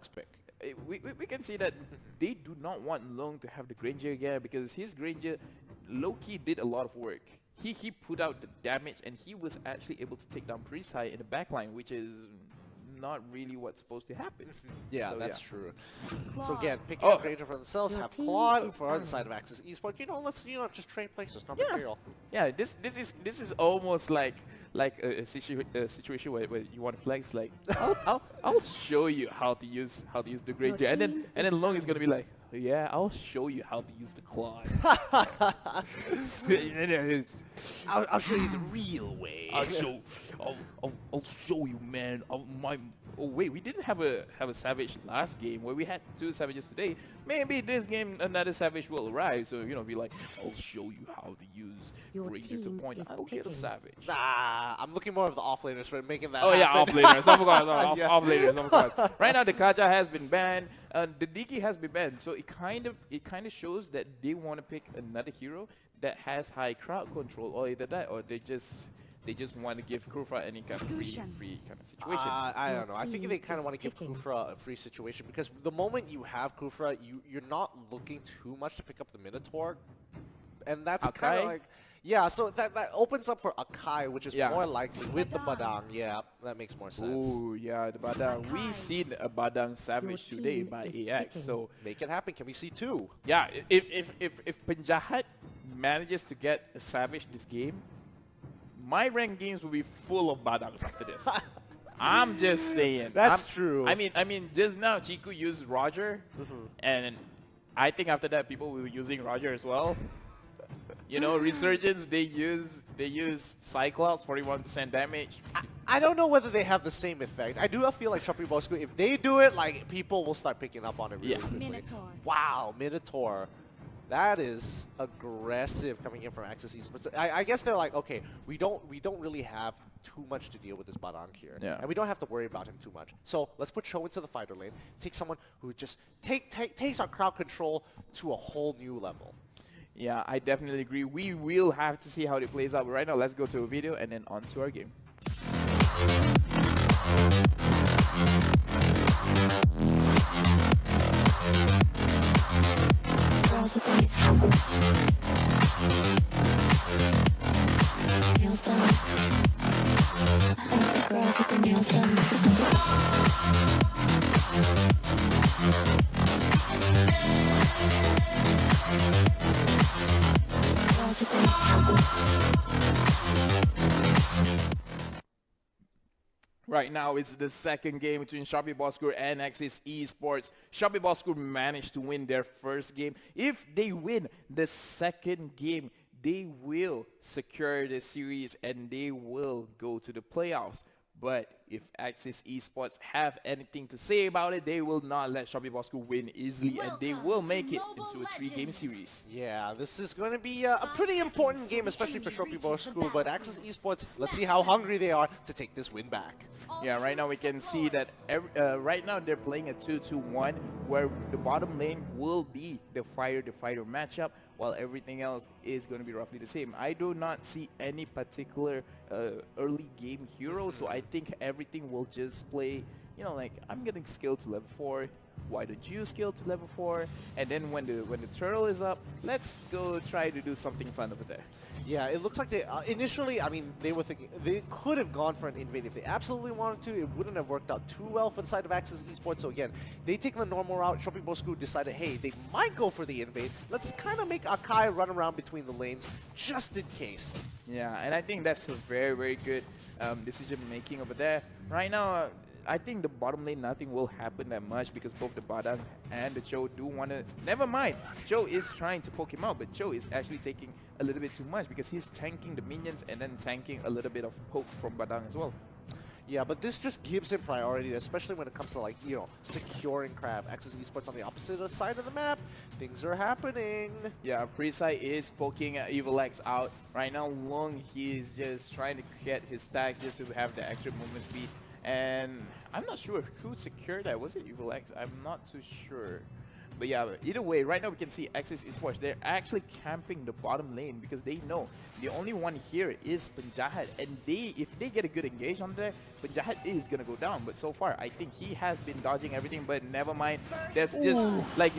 next pick. We can see that they do not want Long to have the Granger again because his Granger low-key did a lot of work. He put out the damage and he was actually able to take down Prisai in the backline, which is not really what's supposed to happen. Yeah, So, that's yeah. true. So again, picking up Granger for themselves, Your have team Claude is for the down. side of Axis Esports. Let's just trade places, no Yeah. big deal. Yeah, this is almost like a situation where you want to flex. Like I'll show you how to use the Granger, and team then Long is gonna be like, yeah, I'll show you how to use the Claw. I'll show you the real way. I'll show you, man. Oh wait, we didn't have a Savage last game where we had 2 Savages today. Maybe this game another Savage will arrive. So be like, I'll show you how to use Your Ranger to team point. is I'll get a picking. Savage. Nah, I'm looking more of the offlaners for making that Oh yeah, happen. offlaners. Of course, Yeah. offlaners. Of course. Right now, the Kaja has been banned. The Diki has been banned. So it kind of shows that they want to pick another hero that has high crowd control, or either that, or they just want to give Kufra any kind of free kind of situation. I don't know. I think team they kind of is want to give picking. Kufra a free situation because the moment you have Kufra, you're not looking too much to pick up the Minotaur, and that's kind Akai? of like, yeah. So that opens up for Akai, which is Yeah. more likely with the Badang. Yeah, that makes more sense. Ooh, yeah, the Badang. We seen a Badang Savage Your today team by is AX. picking. So Make it happen. Can we see 2? yeah, if Penjahat manages to get a Savage this game, my ranked games will be full of Badangs after this. I'm just saying. That's true. I mean, just now Chiku used Roger, and I think after that people will be using Roger as well. Resurgence, they use Cyclops, 41% damage. I don't know whether they have the same effect. I do feel like Shopee Bosskurr, if they do it, like people will start picking up on it really Yeah. quickly. Minotaur. Wow, Minotaur. That is aggressive coming in from Axis Esports. I guess they're like, okay, we don't really have too much to deal with this Badang here. Yeah. And we don't have to worry about him too much. So let's put Cho into the fighter lane. Take someone who just takes our crowd control to a whole new level. Yeah, I definitely agree. We will have to see how it plays out. But right now, let's go to a video and then on to our game. Girls with the nails done. I like the girls with the nails done. Girls with the Right now, it's the second game between Shopee Bosskurr and Axis Esports. Shopee Bosskurr managed to win their first game. If they win the second game, they will secure the series and they will go to the playoffs. But if Axis Esports have anything to say about it, they will not let Shopee Bosskurr win easily and they will make it into a 3-game series. Yeah, this is going to be a pretty important game, especially for Shopee Bosskurr. But Axis Esports, let's see how hungry they are to take this win back. Yeah, right now we can see that right now they're playing a 2-2-1 where the bottom lane will be the fighter matchup while everything else is going to be roughly the same. I do not see any particular early game hero, so I think everything will just play, like I'm getting skill to level 4. Why don't you skill to level 4? And then when the turtle is up, let's go try to do something fun over there. Yeah, it looks like they initially, I mean, they were thinking they could have gone for an invade if they absolutely wanted to. It wouldn't have worked out too well for the side of Axis Esports. So again, they take the normal route. Shopee Bosskurr decided, hey, they might go for the invade. Let's kind of make Akai run around between the lanes just in case. Yeah, and I think that's a very, very good decision making over there. Right now, I think the bottom lane, nothing will happen that much because both the Badang and the Cho do want to... Never mind, Cho is trying to poke him out, but Cho is actually taking a little bit too much because he's tanking the minions and then tanking a little bit of poke from Badang as well. Yeah, but this just gives him priority, especially when it comes to, like, securing Crab. Axis Esports on the opposite side of the map. Things are happening. Yeah, Freeside is poking Evil X out. Right now, Long, he is just trying to get his stacks just to have the extra movement speed. And I'm not sure who secured that. Was it Evil X? I'm not too sure. But yeah, either way, right now we can see Axis Esports. They're actually camping the bottom lane because they know the only one here is Penjahat, and if they get a good engage on there, Penjahat is gonna go down. But so far, I think he has been dodging everything. But never mind. That's just like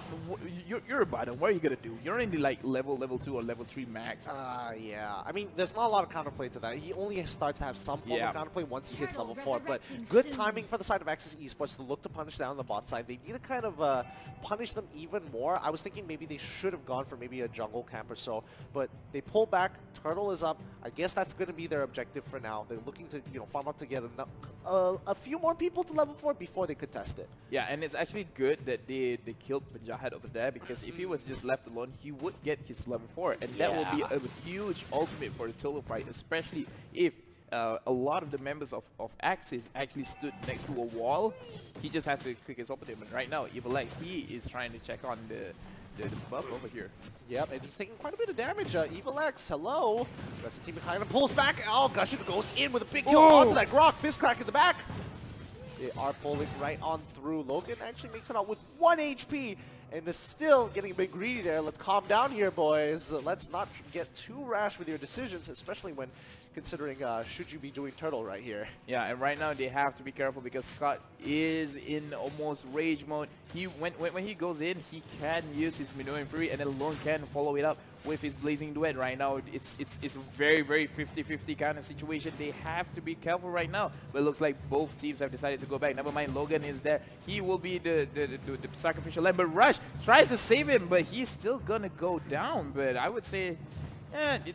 you're a bottom. What are you gonna do? You're only like level 2 or level 3 max. Yeah. I mean, there's not a lot of counterplay to that. He only starts to have some form Yeah. of counterplay once he hits level 4. But good timing for the side of Axis Esports to look to punish down the bot side. They need to kind of punish them even more. I was thinking maybe they should have gone for maybe a jungle camp or so, but they pull back. Turtle is up. I guess that's going to be their objective for now. They're looking to farm up to get a few more people to level 4 before they could test it. Yeah, and it's actually good that they killed Penjahat over there, because if he was just left alone, he would get his level 4, and that will be a huge ultimate for the Tolo fight, especially if a lot of the members of Axis actually stood next to a wall. He just had to click his opponent. But right now, EvilX, he is trying to check on the buff over here. Yep, and he's taking quite a bit of damage. EvilX, hello. Rest of the team kind of pulls back. Oh, Gushing goes in with a big kill onto that Grok. Fist crack in the back. They are pulling right on through. Logan actually makes it out with 1 HP and is still getting a bit greedy there. Let's calm down here, boys. Let's not get too rash with your decisions, especially when considering should you be doing Turtle right here. Yeah, and right now they have to be careful because Scott is in almost rage mode. When he goes in, he can use his maneuvering fury, and then Lone can follow it up with his blazing duet. Right now it's a very 50-50 kind of situation. They have to be careful right now, but it looks like both teams have decided to go back. Never mind, Logan is there. He will be the sacrificial lamb, but Rush tries to save him, but he's still gonna go down. But I would say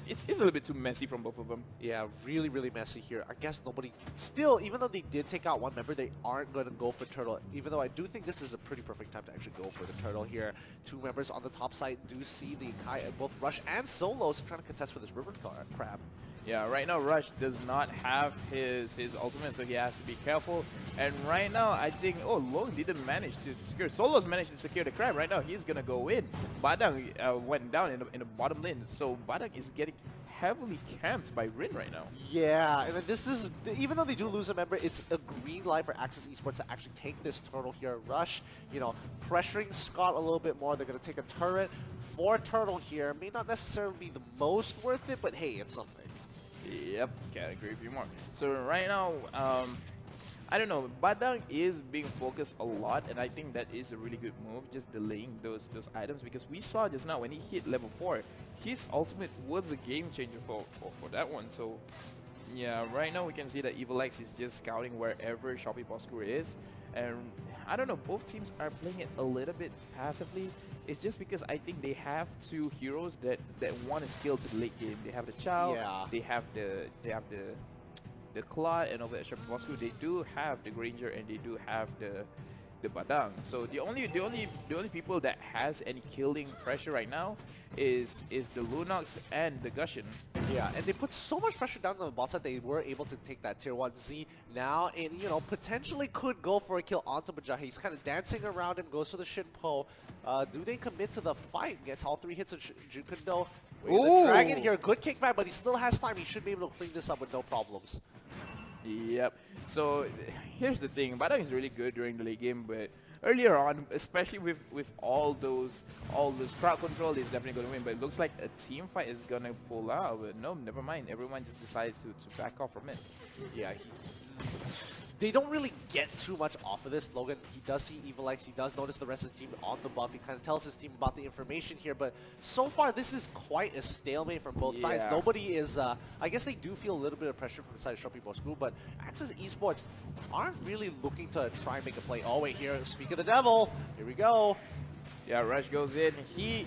it's a little bit too messy from both of them. Yeah, really messy here. I guess nobody still, even though they did take out one member, they aren't going to go for Turtle, even though I do think this is a pretty perfect time to actually go for the Turtle here. 2 members on the top side do see the Kai, both Rush and Solos trying to contest for this River Crab. Yeah, right now Rush does not have his ultimate, so he has to be careful. And right now, I think, Long didn't manage to secure. Solo's managed to secure the crab. Right now, he's gonna go in. Badang went down in the bottom lane, so Badang is getting heavily camped by Rin right now. Yeah, and this is, even though they do lose a member, it's a green light for Axis Esports to actually take this Turtle here. Rush, pressuring Scott a little bit more. They're gonna take a turret for Turtle here. May not necessarily be the most worth it, but hey, it's something. Yep, can't agree with you more. So right now, I don't know, Badang is being focused a lot, and I think that is a really good move, just delaying those items, because we saw just now when he hit level 4, his ultimate was a game changer for that one. So yeah, right now we can see that EvilX is just scouting wherever Shopee Bosskurr is, and I don't know, both teams are playing it a little bit passively. It's just because I think they have 2 heroes that want to scale to the late game. They have the Chow, they have the Claw, and over at Shopee Bosskurr they do have the Granger and they do have the Badang. So the only people that has any killing pressure right now is the Lunox and the Gushin. Yeah, and they put so much pressure down on the bot side they were able to take that tier 1 Z now, and potentially could go for a kill onto Bajahi. He's kind of dancing around him, goes to the Shinpo. Do they commit to the fight? Gets all 3 hits of Jukundo. The Dragon here, good kickback, but he still has time. He should be able to clean this up with no problems. Yep. So here's the thing, Badang is really good during the late game, but earlier on, especially with all those crowd control, he's definitely going to win. But it looks like a team fight is going to pull out. But no, never mind. Everyone just decides to back off from it. Yeah, they don't really get too much off of this. Logan, he does see EvilX. He does notice the rest of the team on the buff. He kind of tells his team about the information here. But so far, this is quite a stalemate from both sides. Nobody is... I guess they do feel a little bit of pressure from the side of Shopee Bosskurr, but Axis Esports aren't really looking to try and make a play. Oh, wait, here, speak of the devil. Here we go. Yeah, Rush goes in. He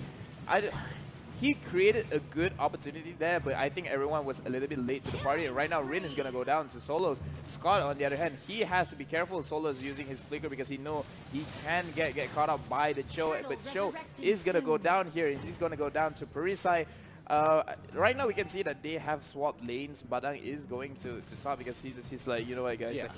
created a good opportunity there, but I think everyone was a little bit late to the party. And right now, Rin is going to go down to Solos. Scott, on the other hand, he has to be careful. Solos using his flicker because he knows he can get caught up by the Cho. But Cho is going to go down here. He's going to go down to Perisai. Right now, we can see that they have swapped lanes. Badang is going to top because he's like, you know what, guys, I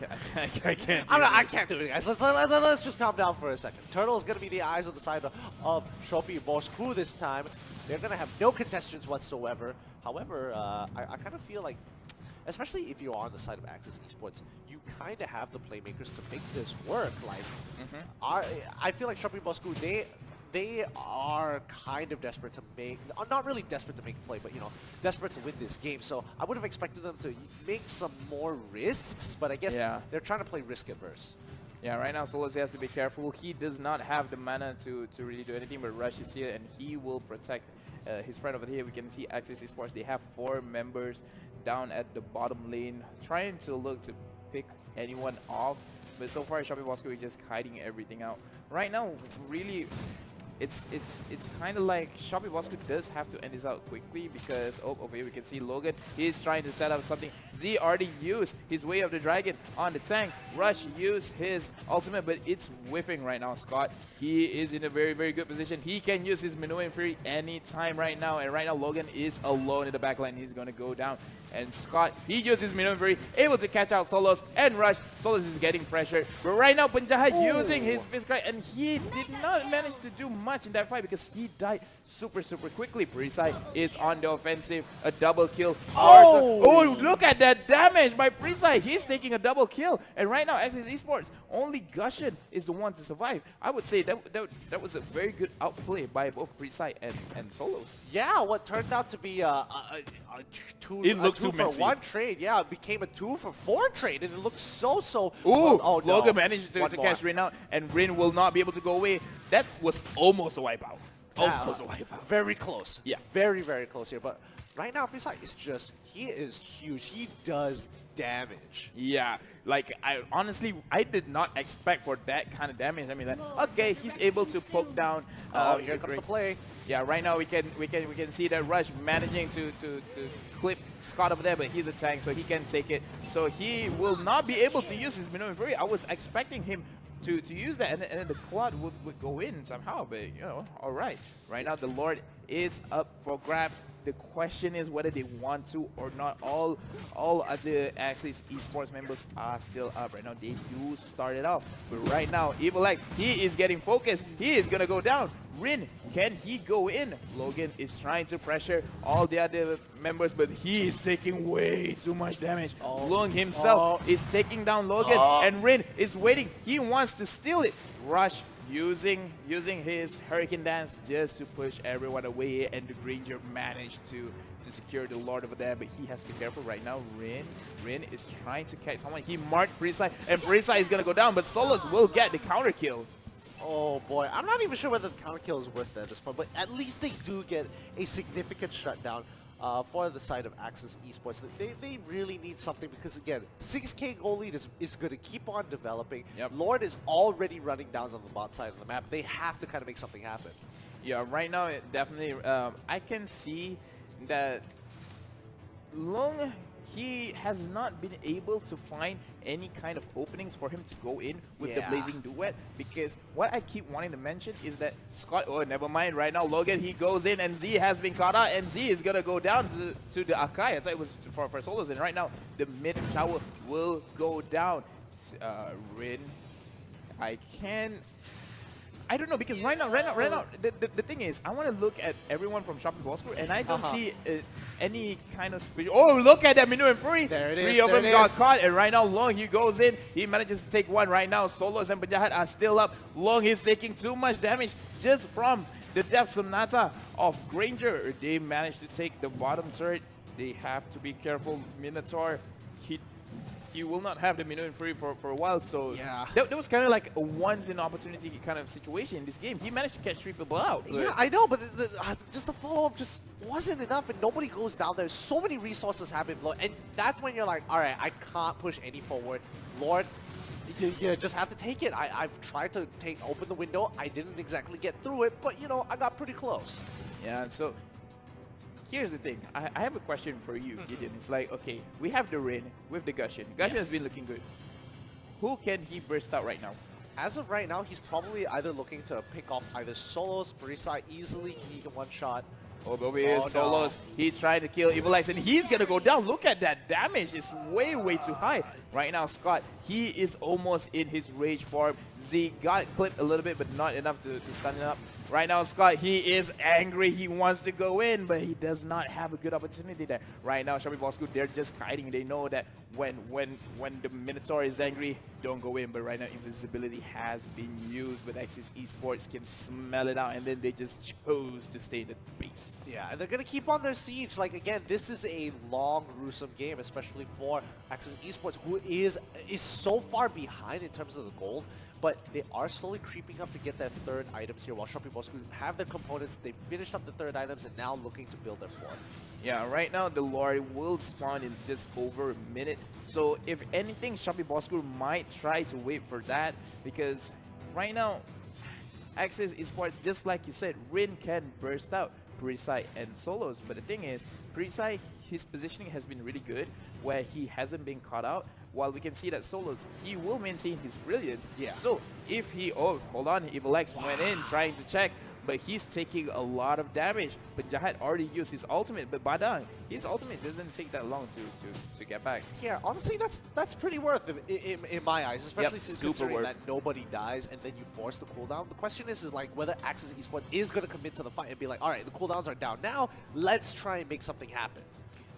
can't. I can't do it, guys. Let's just calm down for a second. Turtle is going to be the eyes on the side of Shopee Bosskurr this time. They're going to have no contestants whatsoever. However, I kind of feel like, especially if you are on the side of Axis Esports, you kind of have the playmakers to make this work. Like, I feel like Shopee Bosskurr, they are kind of desperate to make, not really desperate to make a play, but desperate to win this game. So I would have expected them to make some more risks, but I guess they're trying to play risk adverse. Yeah, right now Solos has to be careful. He does not have the mana to really do anything, but Rush is here and he will protect his friend over here. We can see Axis Esports, they have 4 members down at the bottom lane, trying to look to pick anyone off. But so far, Shopee Bosskurr is just hiding everything out. Right now, really, it's kind of like Shopee Bosskurr does have to end this out quickly because over here we can see Logan. He's trying to set up something. Z already used his Way of the Dragon on the tank. Rush used his ultimate, but it's whiffing right now. Scott, he is in a very, very good position. He can use his Minuan Fury anytime right now. And right now, Logan is alone in the backline. He's going to go down. And Scott, he uses Minuan Fury, able to catch out Solos and Rush. Solos is getting pressured. But right now, Penjahat using his Fist Cry, and he did not manage to do much in that fight because he died super quickly. Prisai is on the offensive, a double kill. Oh, look at that damage by Prisai. He's taking a double kill. And right now, Axis Esports, only Gushin is the one to survive. I would say that was a very good outplay by both Prisai and Solos. Yeah, what turned out to be a 2 for 1 trade, became a 2 for 4 trade, and it looks so. Ooh, oh, no. Logan managed to catch Rin out, and Rin will not be able to go away. That was almost a wipeout. Almost a wipeout. Very close. Yeah. Very, very close here. But right now, Prisai is just, he is huge. He does damage. Yeah, like I did not expect for that kind of damage. I mean, like, okay, he's able to poke down. Here comes the play. Yeah, right now we can see that Rush managing to clip Scott over there, but he's a tank, so he can take it. So he will not be able to use his Minuan Fury. I was expecting him to use that, and then the quad would go in somehow, but all right. Right now the Lord is up for grabs. The question is whether they want to or not. All other Axis Esports members are still up right now. They do start it off, but right now Evil X, he is getting focused. He is gonna go down. Rin, can he go in? Logan is trying to pressure all the other members, but he is taking way too much damage. Long himself is taking down Logan, and Rin is waiting. He wants to steal it. Rush using his Hurricane Dance just to push everyone away, and the Granger managed to secure the Lord over there, but he has to be careful right now. Rin is trying to catch someone. He marked Prisai, and Prisai is gonna go down, but Solos will get the counter kill. Oh boy, I'm not even sure whether the counter kill is worth it at this point, but at least they do get a significant shutdown for the side of Axis Esports. They really need something because, again, 6K goal lead is going to keep on developing. Yep. Lord is already running down on the bot side of the map. They have to kind of make something happen. Yeah, right now, definitely, I can see that Long, he has not been able to find any kind of openings for him to go in with the Blazing Duet, because what I keep wanting to mention is that Scott, oh, never mind, right now Logan, he goes in and Z has been caught out, and Z is gonna go down to the Akai. I thought it was for Solos, and right now the mid tower will go down. Rin, I don't know, because right now, the thing is, I want to look at everyone from Shopee Bosskurr, and I don't see any kind of speed. Oh, look at that Minuan Fury! There it is. Three of them got caught, and right now Long, he goes in, he manages to take one right now. Solos and Penjahat are still up. Long is taking too much damage just from the Death Sonata of Granger. They managed to take the bottom turret. They have to be careful. Minotaur, he will not have the Minuan Fury for a while, so that was kind of like a once-in-opportunity kind of situation in this game. He managed to catch 3 people out. Yeah, I know, but just the follow-up just wasn't enough, and nobody goes down there. So many resources have been blown, and that's when you're like, all right, I can't push any forward. Lord, you just have to take it. I've tried to open the window. I didn't exactly get through it, but, I got pretty close. Yeah, so here's the thing. I have a question for you, Gideon. It's like, okay, we have the Rin with the Gushin. Gushin has been looking good. Who can he burst out right now? As of right now, he's probably either looking to pick off either Solos, Barisai easily, can he get one shot? Oh, over here, Solos. No. He tried to kill Evil X, and he's gonna go down. Look at that damage. It's way too high. Right now, Scott, he is almost in his rage form. Z got clipped a little bit, but not enough to stun it up. Right now, Scott, he is angry. He wants to go in, but he does not have a good opportunity there. Right now, Shopee Bosskurr, they're just hiding. They know that when the Minotaur is angry, don't go in. But right now, invisibility has been used, but Axis Esports can smell it out, and then they just chose to stay in the base. Yeah, and they're going to keep on their siege. Like, again, this is a long, gruesome game, especially for Axis Esports, who is so far behind in terms of the gold. But they are slowly creeping up to get their third items here, while Shopee Bosskurr have their components. They've finished up the third items and now looking to build their fourth. Yeah, right now the Lord will spawn in just over a minute. So if anything, Shopee Bosskurr might try to wait for that, because right now, Axis Esports, just like you said, Rin can burst out Prisai and Solos. But the thing is, Prisai, his positioning has been really good, where he hasn't been caught out. While we can see that Solos, he will maintain his brilliance. Yeah. So if he, oh, hold on, Evil X went in trying to check, but he's taking a lot of damage. But Jahat already used his ultimate, but Badang, his ultimate doesn't take that long to get back. Yeah, honestly, that's pretty worth it in my eyes, especially since considering that nobody dies and then you force the cooldown. The question is like whether Axis Esports is going to commit to the fight and be like, all right, the cooldowns are down now, let's try and make something happen.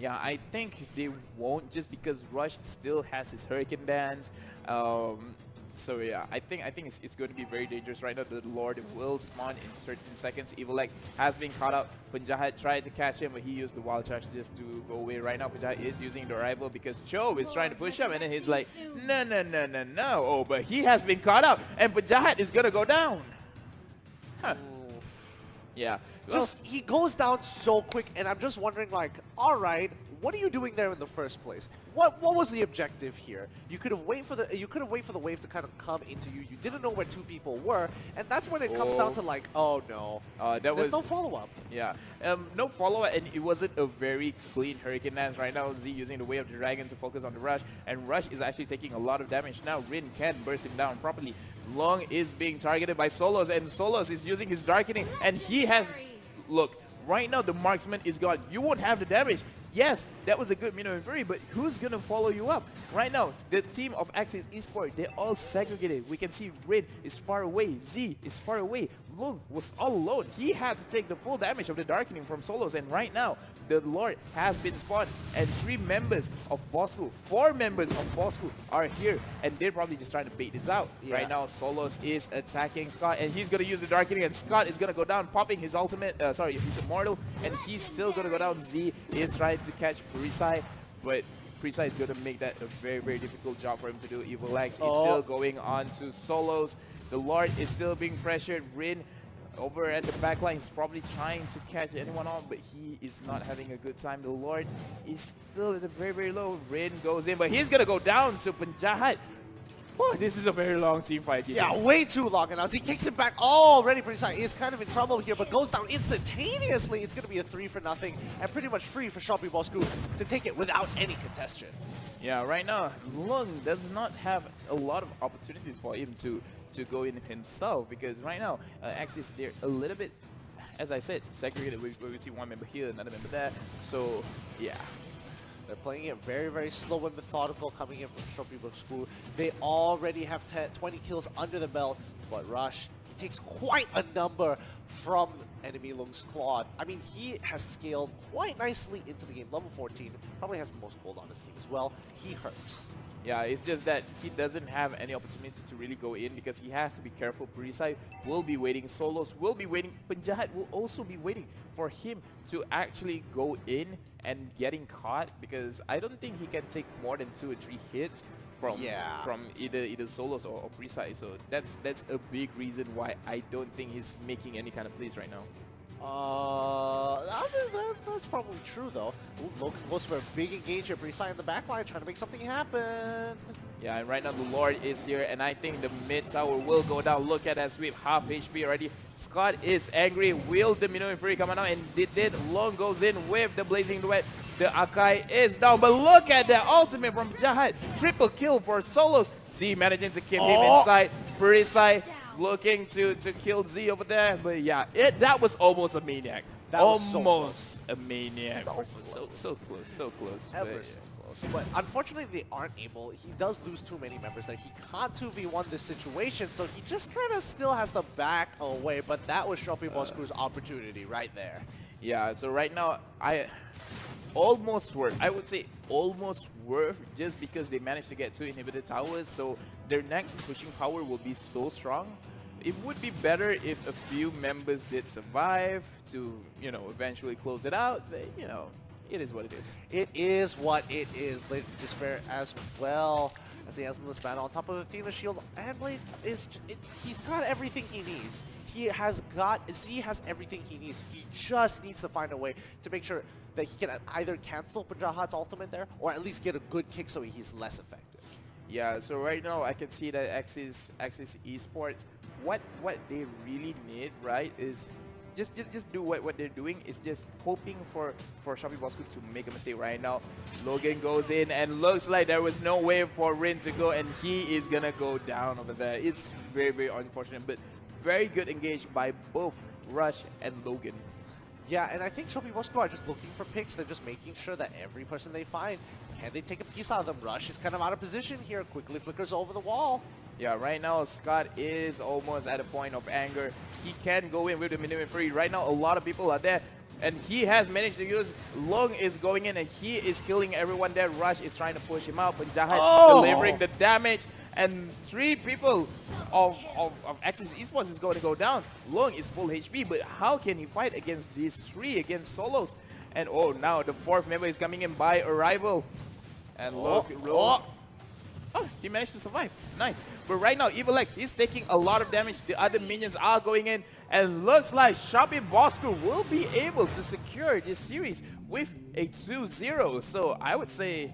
Yeah, I think they won't, just because Rush still has his Hurricane Dance. So yeah, I think it's going to be very dangerous right now. The Lord will spawn in 13 seconds. Evil X has been caught up. Punjahat tried to catch him, but he used the Wild Charge just to go away. Right now, Punjahat is using the rival because Cho is trying to push him, and then he's like, no. Oh, but he has been caught up, and Punjahat is going to go down. Huh. Yeah. Just he goes down so quick, and I'm just wondering, like, all right, what are you doing there in the first place? What was the objective here? You could have waited for the wave to kind of come into you. You didn't know where two people were, and that's when it comes down to like, oh no, there's no follow-up. Yeah, no follow-up, and it wasn't a very clean Hurricane Dance. Right now, Z using the Way of the Dragon to focus on the Rush, and Rush is actually taking a lot of damage. Now Rin can burst him down properly. Long is being targeted by Solos, and Solos is using his Darkening, and he has... Look, right now the marksman is gone. You won't have the damage. Yes, that was a good Mino Fury, but who's going to follow you up? Right now, the team of Axis Esports, they're all segregated. We can see Rin is far away. Z is far away. Lung was all alone. He had to take the full damage of the Darkening from Solos, and right now, the Lord has been spawned, and 4 members of Bosskurr are here, and they're probably just trying to bait this out. Yeah. Right now, Solos is attacking Scott, and he's going to use the Darkening, and Scott is going to go down, popping his ultimate, his Immortal, and he's still going to go down. Z is trying to catch Prisai, but Prisai is going to make that a very, very difficult job for him to do. Evil X is still going on to Solos. The Lord is still being pressured. Rin over at the backline is probably trying to catch anyone on, but he is not having a good time. The Lord is still at a very, very low. Rin goes in, but he's going to go down to Punjahat. Oh, this is a very long team fight. Yeah, way too long. And as he kicks it back already, Prisai is kind of in trouble here, but goes down instantaneously. It's going to be a 3-0 and pretty much free for Shopee Bosskurr to take it without any contestation. Yeah, right now, Lung does not have a lot of opportunities for him to go in himself, because right now, Axis, they're a little bit, as I said, segregated. We see one member here, another member there. So, yeah. They're playing it very, very slow and methodical coming in from Shopee Bosskurr. They already have 20 kills under the belt, but Rush, he takes quite a number from enemy Lung's Claude. I mean, he has scaled quite nicely into the game. Level 14, probably has the most gold on his team as well. He hurts. Yeah, it's just that he doesn't have any opportunity to really go in because he has to be careful. Prisai will be waiting, Solos will be waiting, Punjahat will also be waiting for him to actually go in and getting caught, because I don't think he can take more than 2 or 3 hits from either Solos or Prisai. So that's a big reason why I don't think he's making any kind of plays right now. That's probably true though. Ooh, Logan goes for a big engage here. Prisai in the backline trying to make something happen. Yeah, and right now the Lord is here, and I think the mid tower will go down. Look at that sweep, half HP already. Scott is angry. Will the Mino Fury come out? And did Long goes in with the Blazing Duet. The Akai is down, but look at the ultimate from Jahat. Triple kill for Solos. Z managing to keep him inside. Prisai looking to kill Z over there, but yeah, that was almost a maniac. That was almost a maniac. So close. Ever so close. Solos. But unfortunately, they aren't able. He does lose too many members there. He can't 2v1 this situation, so he just kind of still has to back away. But that was Shopee Bosskurr's opportunity right there. Yeah, so right now, almost worth. I would say almost worth just because they managed to get 2 inhibitor towers. So their next pushing power will be so strong. It would be better if a few members did survive to, you know, eventually close it out. But, you know, it is what it is. It is what it is. Blade Despair as well as he has this banner on top of Athena Shield. And Blade he's got everything he needs. Z has everything he needs. He just needs to find a way to make sure that he can either cancel Pajahat's ultimate there or at least get a good kick so he's less effective. Yeah, so right now I can see that Axis Esports, what they really need, right, is just do what they're doing is just hoping for Shopee Bosskurr to make a mistake right now. Logan goes in and looks like there was no way for Rin to go and he is gonna go down over there. It's very, very unfortunate, but very good engaged by both Rush and Logan. Yeah, and I think Shopee Bosskurr are just looking for picks. They're just making sure that every person they find, can they take a piece out of them? Rush is kind of out of position here, quickly flickers over the wall. Yeah, right now Scott is almost at a point of anger. He can go in with the minimum free. Right now a lot of people are there and he has managed to use. Long is going in and he is killing everyone there. Rush is trying to push him out, but Jahat delivering the damage. And 3 people of Axis Esports is going to go down. Long is full HP, but how can he fight against these 3 against solos? And oh, now the 4th member is coming in by arrival. And look, oh, he managed to survive. Nice. But right now, Evil X, he's taking a lot of damage. The other minions are going in. And looks like Shopee Bosskurr will be able to secure this series with a 2-0. So I would say